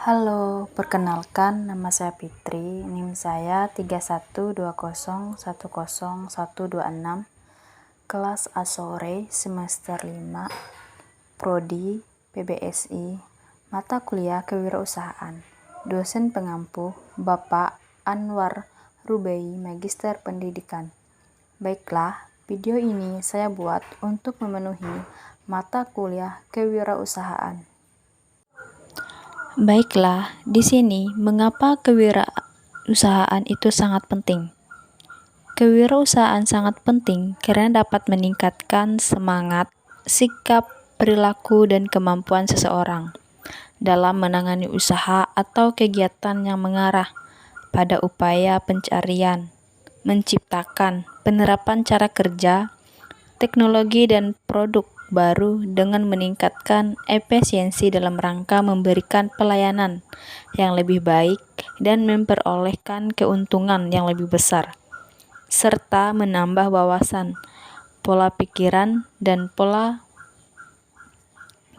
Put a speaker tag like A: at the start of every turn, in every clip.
A: Halo, perkenalkan nama saya Fitri, NIM saya 3120101126, kelas A sore semester 5, Prodi PBSI, mata kuliah kewirausahaan, dosen pengampu Bapak Anwar Rubai, Magister Pendidikan. Baiklah, video ini saya buat untuk memenuhi mata kuliah kewirausahaan. Baiklah, di sini mengapa kewirausahaan itu sangat penting? Kewirausahaan sangat penting karena dapat meningkatkan semangat, sikap, perilaku, dan kemampuan seseorang dalam menangani usaha atau kegiatan yang mengarah pada upaya pencarian, menciptakan, penerapan cara kerja, teknologi, dan produk baru dengan meningkatkan efisiensi dalam rangka memberikan pelayanan yang lebih baik dan memperolehkan keuntungan yang lebih besar, serta menambah wawasan, pola pikiran, dan pola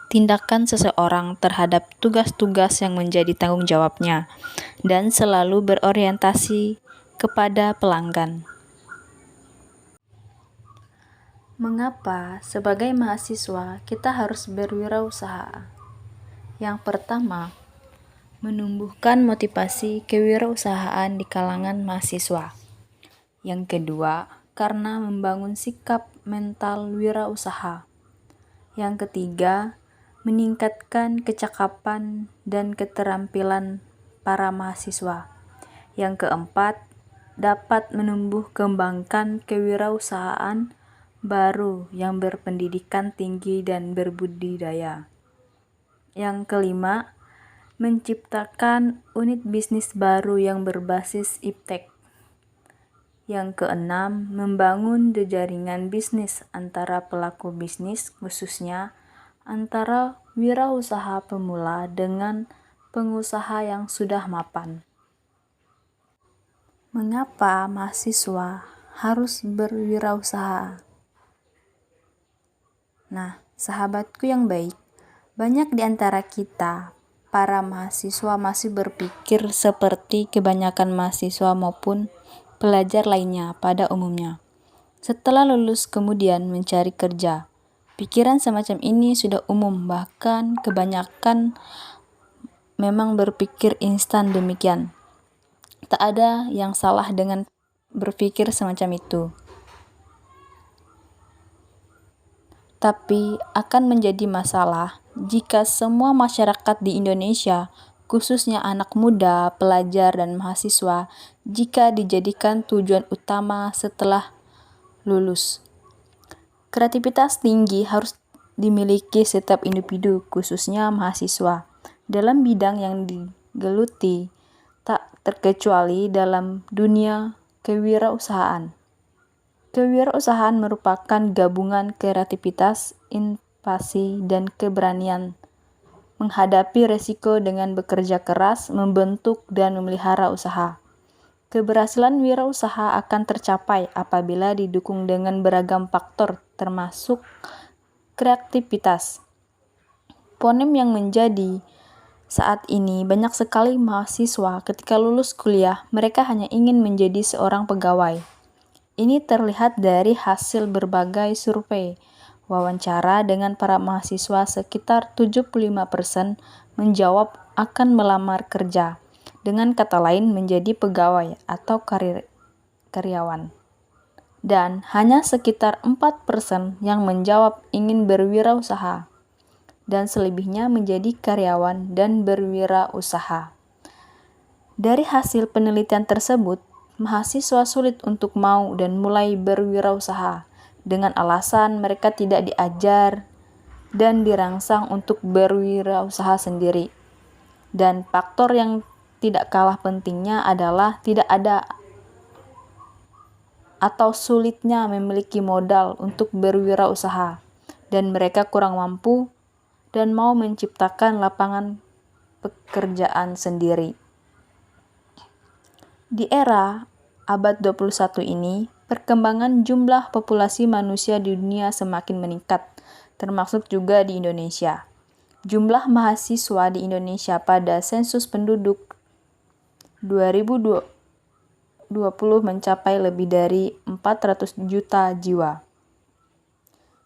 A: tindakan seseorang terhadap tugas-tugas yang menjadi tanggung jawabnya, dan selalu berorientasi kepada pelanggan. Mengapa sebagai mahasiswa kita harus berwirausaha? Yang pertama, menumbuhkan motivasi kewirausahaan di kalangan mahasiswa. Yang kedua, karena membangun sikap mental wirausaha. Yang ketiga, meningkatkan kecakapan dan keterampilan para mahasiswa. Yang keempat, dapat menumbuh kembangkan kewirausahaan baru yang berpendidikan tinggi dan berbudidaya. Yang kelima, menciptakan unit bisnis baru yang berbasis iptek. Yang keenam, membangun jejaringan bisnis antara pelaku bisnis, khususnya antara wirausaha pemula dengan pengusaha yang sudah mapan. Mengapa mahasiswa harus berwirausaha? Nah, sahabatku yang baik, banyak di antara kita, para mahasiswa masih berpikir seperti kebanyakan mahasiswa maupun pelajar lainnya pada umumnya. Setelah lulus kemudian mencari kerja. Pikiran semacam ini sudah umum, bahkan kebanyakan memang berpikir instan demikian. Tak ada yang salah dengan berpikir semacam itu. Tapi akan menjadi masalah jika semua masyarakat di Indonesia, khususnya anak muda, pelajar, dan mahasiswa, jika dijadikan tujuan utama setelah lulus. Kreativitas tinggi harus dimiliki setiap individu, khususnya mahasiswa, dalam bidang yang digeluti, tak terkecuali dalam dunia kewirausahaan. Kewirausahaan merupakan gabungan kreativitas, inovasi, dan keberanian menghadapi resiko dengan bekerja keras, membentuk, dan memelihara usaha. Keberhasilan wirausaha akan tercapai apabila didukung dengan beragam faktor, termasuk kreativitas. Problem yang menjadi saat ini banyak sekali mahasiswa ketika lulus kuliah, mereka hanya ingin menjadi seorang pegawai. Ini terlihat dari hasil berbagai survei wawancara dengan para mahasiswa. Sekitar 75% menjawab akan melamar kerja, dengan kata lain menjadi pegawai atau karyawan. Dan hanya sekitar 4% yang menjawab ingin berwirausaha, dan selebihnya menjadi karyawan dan berwirausaha. Dari hasil penelitian tersebut, mahasiswa sulit untuk mau dan mulai berwirausaha dengan alasan mereka tidak diajar dan dirangsang untuk berwirausaha sendiri. Dan faktor yang tidak kalah pentingnya adalah tidak ada atau sulitnya memiliki modal untuk berwirausaha, dan mereka kurang mampu dan mau menciptakan lapangan pekerjaan sendiri. Di era abad 21 ini, perkembangan jumlah populasi manusia di dunia semakin meningkat, termasuk juga di Indonesia. Jumlah mahasiswa di Indonesia pada sensus penduduk 2020 mencapai lebih dari 400 juta jiwa.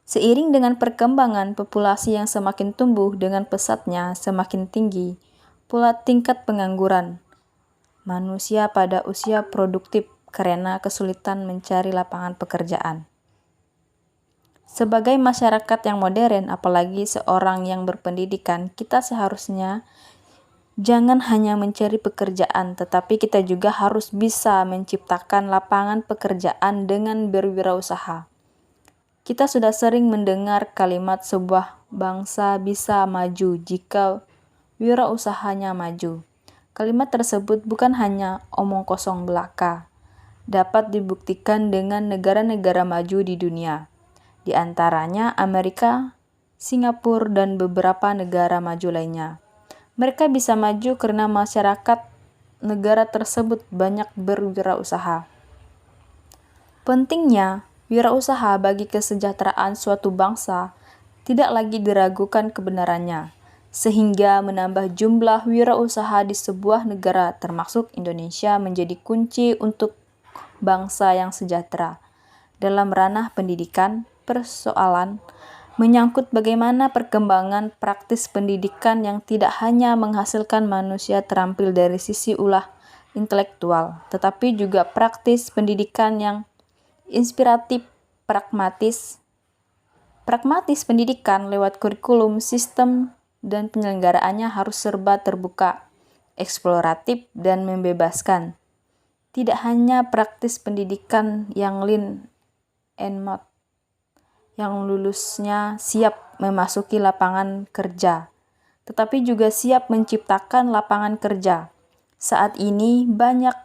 A: Seiring dengan perkembangan populasi yang semakin tumbuh dengan pesatnya semakin tinggi pula tingkat pengangguran manusia pada usia produktif karena kesulitan mencari lapangan pekerjaan. Sebagai masyarakat yang modern, apalagi seorang yang berpendidikan, kita seharusnya jangan hanya mencari pekerjaan, tetapi kita juga harus bisa menciptakan lapangan pekerjaan dengan berwirausaha. Kita sudah sering mendengar kalimat sebuah bangsa bisa maju jika wirausahanya maju. Kalimat tersebut bukan hanya omong kosong belaka, dapat dibuktikan dengan negara-negara maju di dunia. Di antaranya Amerika, Singapura, dan beberapa negara maju lainnya. Mereka bisa maju karena masyarakat negara tersebut banyak berwirausaha. Pentingnya wirausaha bagi kesejahteraan suatu bangsa tidak lagi diragukan kebenarannya, sehingga menambah jumlah wirausaha di sebuah negara termasuk Indonesia menjadi kunci untuk bangsa yang sejahtera. Dalam ranah pendidikan, persoalan menyangkut bagaimana perkembangan praktis pendidikan yang tidak hanya menghasilkan manusia terampil dari sisi ulah intelektual, tetapi juga praktis pendidikan yang inspiratif, pragmatis pendidikan lewat kurikulum, sistem, dan penyelenggaraannya harus serba terbuka, eksploratif, dan membebaskan. Tidak hanya praktis pendidikan yang lean and mode, yang lulusnya siap memasuki lapangan kerja, tetapi juga siap menciptakan lapangan kerja. Saat ini banyak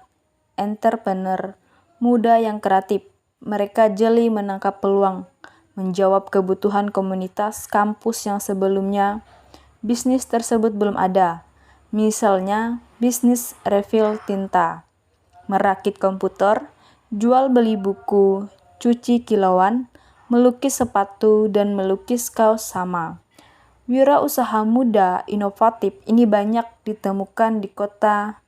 A: entrepreneur muda yang kreatif. Mereka jeli menangkap peluang, menjawab kebutuhan komunitas kampus yang sebelumnya bisnis tersebut belum ada. Misalnya, bisnis refill tinta, merakit komputer, jual beli buku, cuci kilauan, melukis sepatu, dan melukis kaos sama. Wirausaha muda inovatif ini banyak ditemukan di kota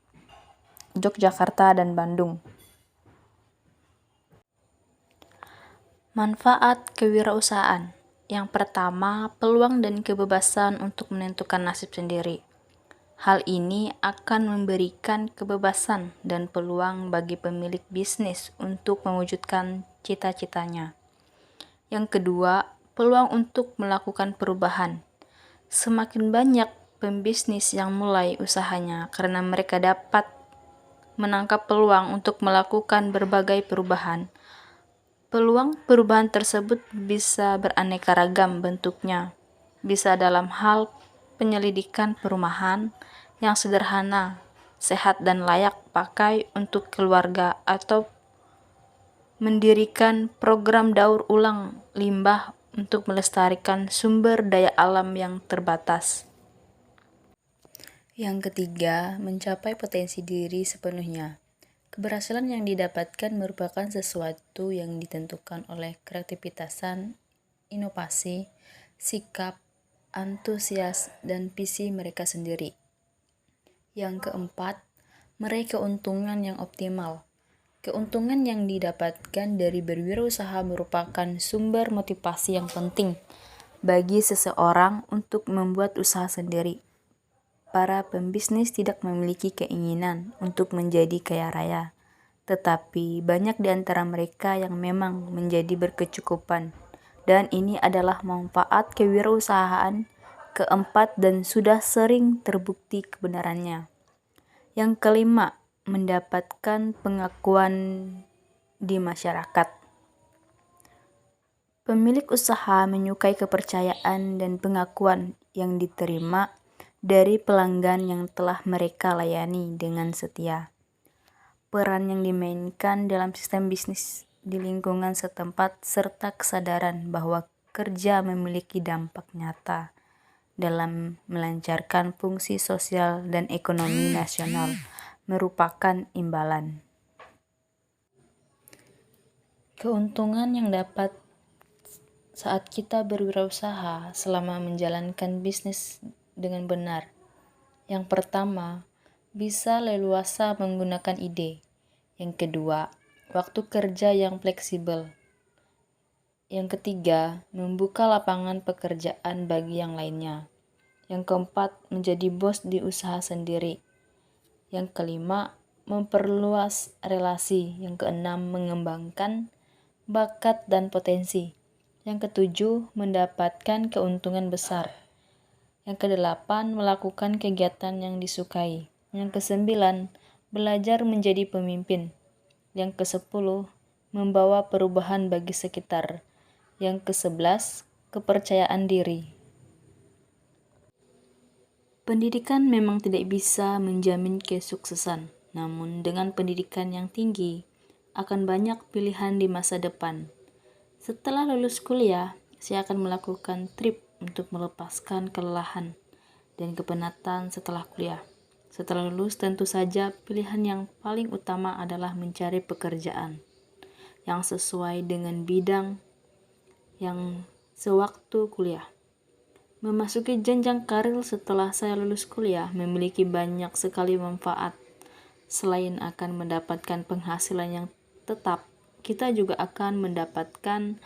A: Yogyakarta dan Bandung. Manfaat kewirausahaan. Yang pertama, peluang dan kebebasan untuk menentukan nasib sendiri. Hal ini akan memberikan kebebasan dan peluang bagi pemilik bisnis untuk mewujudkan cita-citanya. Yang kedua, peluang untuk melakukan perubahan. Semakin banyak pembisnis yang mulai usahanya karena mereka dapat menangkap peluang untuk melakukan berbagai perubahan. Peluang perubahan tersebut bisa beraneka ragam bentuknya. Bisa dalam hal penyelidikan perumahan yang sederhana, sehat dan layak pakai untuk keluarga, atau mendirikan program daur ulang limbah untuk melestarikan sumber daya alam yang terbatas. Yang ketiga, mencapai potensi diri sepenuhnya. Keberhasilan yang didapatkan merupakan sesuatu yang ditentukan oleh kreativitasan, inovasi, sikap, antusias, dan visi mereka sendiri. Yang keempat, meraih keuntungan yang optimal. Keuntungan yang didapatkan dari berwirausaha merupakan sumber motivasi yang penting bagi seseorang untuk membuat usaha sendiri. Para pembisnis tidak memiliki keinginan untuk menjadi kaya raya, tetapi banyak di antara mereka yang memang menjadi berkecukupan, dan ini adalah manfaat kewirausahaan keempat dan sudah sering terbukti kebenarannya. Yang kelima, mendapatkan pengakuan di masyarakat. Pemilik usaha menyukai kepercayaan dan pengakuan yang diterima dari pelanggan yang telah mereka layani dengan setia. Peran yang dimainkan dalam sistem bisnis di lingkungan setempat serta kesadaran bahwa kerja memiliki dampak nyata dalam melancarkan fungsi sosial dan ekonomi nasional merupakan imbalan. Keuntungan yang dapat saat kita berwirausaha selama menjalankan bisnis dengan benar. Yang pertama, bisa leluasa menggunakan ide. Yang kedua, waktu kerja yang fleksibel. Yang ketiga, membuka lapangan pekerjaan bagi yang lainnya. Yang keempat, menjadi bos di usaha sendiri. Yang kelima, memperluas relasi. Yang keenam, mengembangkan bakat dan potensi. Yang ketujuh, mendapatkan keuntungan besar. Yang kedelapan, melakukan kegiatan yang disukai. Yang kesembilan, belajar menjadi pemimpin. Yang kesepuluh, membawa perubahan bagi sekitar. Yang ke-11, kepercayaan diri. Pendidikan memang tidak bisa menjamin kesuksesan, namun dengan pendidikan yang tinggi, akan banyak pilihan di masa depan. Setelah lulus kuliah, saya akan melakukan trip untuk melepaskan kelelahan dan kepenatan setelah kuliah. Setelah lulus, tentu saja pilihan yang paling utama adalah mencari pekerjaan yang sesuai dengan bidang yang sewaktu kuliah. Memasuki jenjang karir setelah saya lulus kuliah memiliki banyak sekali manfaat. Selain akan mendapatkan penghasilan yang tetap, kita juga akan mendapatkan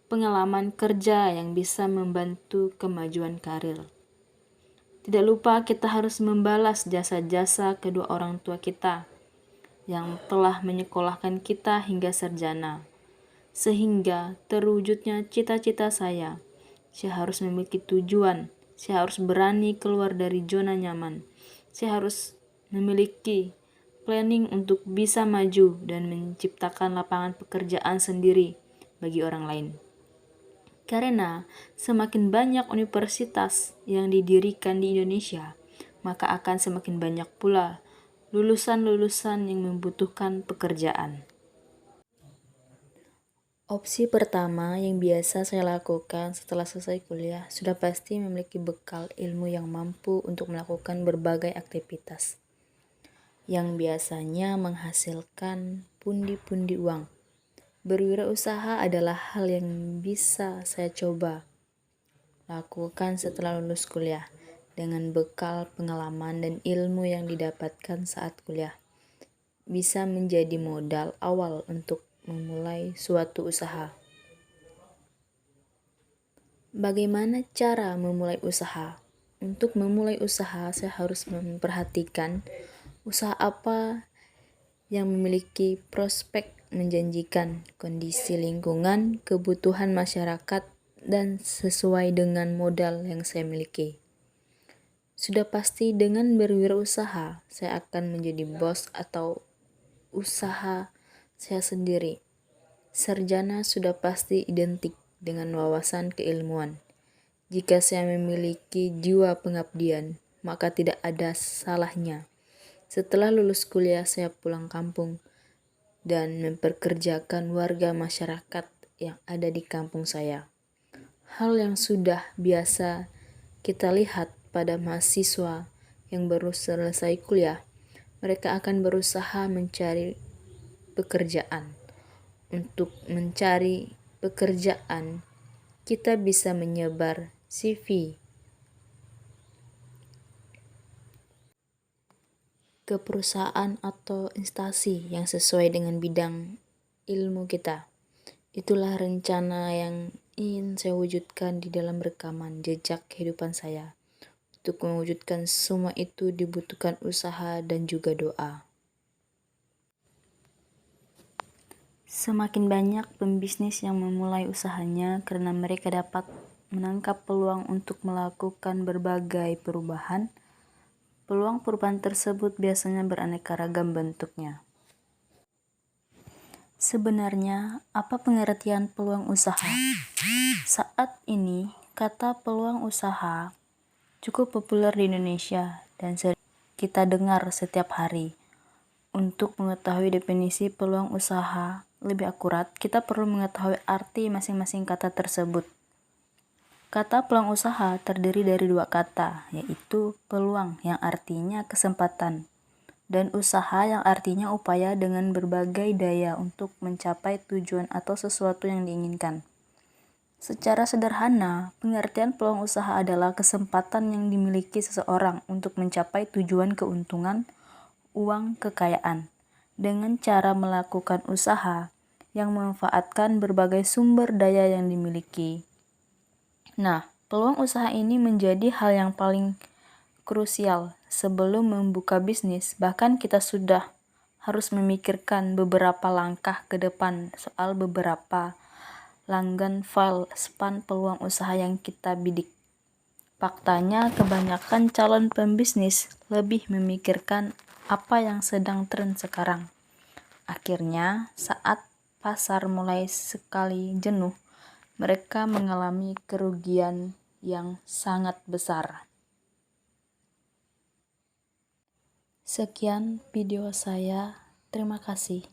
A: pengalaman kerja yang bisa membantu kemajuan karir. Tidak lupa kita harus membalas jasa-jasa kedua orang tua kita yang telah menyekolahkan kita hingga sarjana. Sehingga terwujudnya cita-cita saya. Saya harus memiliki tujuan. Saya harus berani keluar dari zona nyaman. Saya harus memiliki planning untuk bisa maju dan menciptakan lapangan pekerjaan sendiri bagi orang lain. Karena semakin banyak universitas yang didirikan di Indonesia, maka akan semakin banyak pula lulusan-lulusan yang membutuhkan pekerjaan. Opsi pertama yang biasa saya lakukan setelah selesai kuliah sudah pasti memiliki bekal ilmu yang mampu untuk melakukan berbagai aktivitas yang biasanya menghasilkan pundi-pundi uang. Berwirausaha adalah hal yang bisa saya coba lakukan setelah lulus kuliah dengan bekal pengalaman dan ilmu yang didapatkan saat kuliah. Bisa menjadi modal awal untuk memulai suatu usaha. Bagaimana cara memulai usaha? Untuk memulai usaha, saya harus memperhatikan usaha apa yang memiliki prospek menjanjikan, kondisi lingkungan, kebutuhan masyarakat, dan sesuai dengan modal yang saya miliki. Sudah pasti dengan berwirausaha, saya akan menjadi bos atau usaha saya sendiri. Sarjana sudah pasti identik dengan wawasan keilmuan. Jika saya memiliki jiwa pengabdian, maka tidak ada salahnya setelah lulus kuliah saya pulang kampung dan memperkerjakan warga masyarakat yang ada di kampung saya. Hal yang sudah biasa kita lihat pada mahasiswa yang baru selesai kuliah, mereka akan berusaha mencari pekerjaan. Untuk mencari pekerjaan, kita bisa menyebar CV ke perusahaan atau instansi yang sesuai dengan bidang ilmu kita. Itulah rencana yang ingin saya wujudkan di dalam rekaman jejak kehidupan saya. Untuk mewujudkan semua itu dibutuhkan usaha dan juga doa. Semakin banyak pembisnis yang memulai usahanya karena mereka dapat menangkap peluang untuk melakukan berbagai perubahan. Peluang perubahan tersebut biasanya beraneka ragam bentuknya. Sebenarnya, apa pengertian peluang usaha? Saat ini, kata peluang usaha cukup populer di Indonesia dan sering kita dengar setiap hari. Untuk mengetahui definisi peluang usaha lebih akurat, kita perlu mengetahui arti masing-masing kata tersebut. Kata peluang usaha terdiri dari dua kata, yaitu peluang yang artinya kesempatan, dan usaha yang artinya upaya dengan berbagai daya untuk mencapai tujuan atau sesuatu yang diinginkan. Secara sederhana, pengertian peluang usaha adalah kesempatan yang dimiliki seseorang untuk mencapai tujuan keuntungan, uang, kekayaan, dengan cara melakukan usaha yang memanfaatkan berbagai sumber daya yang dimiliki. Nah, peluang usaha ini menjadi hal yang paling krusial sebelum membuka bisnis. Bahkan kita sudah harus memikirkan beberapa langkah ke depan soal beberapa langgan file span peluang usaha yang kita bidik. Faktanya, kebanyakan calon pembisnis lebih memikirkan apa yang sedang tren sekarang. Akhirnya, saat pasar mulai sekali jenuh, mereka mengalami kerugian yang sangat besar. Sekian video saya, terima kasih.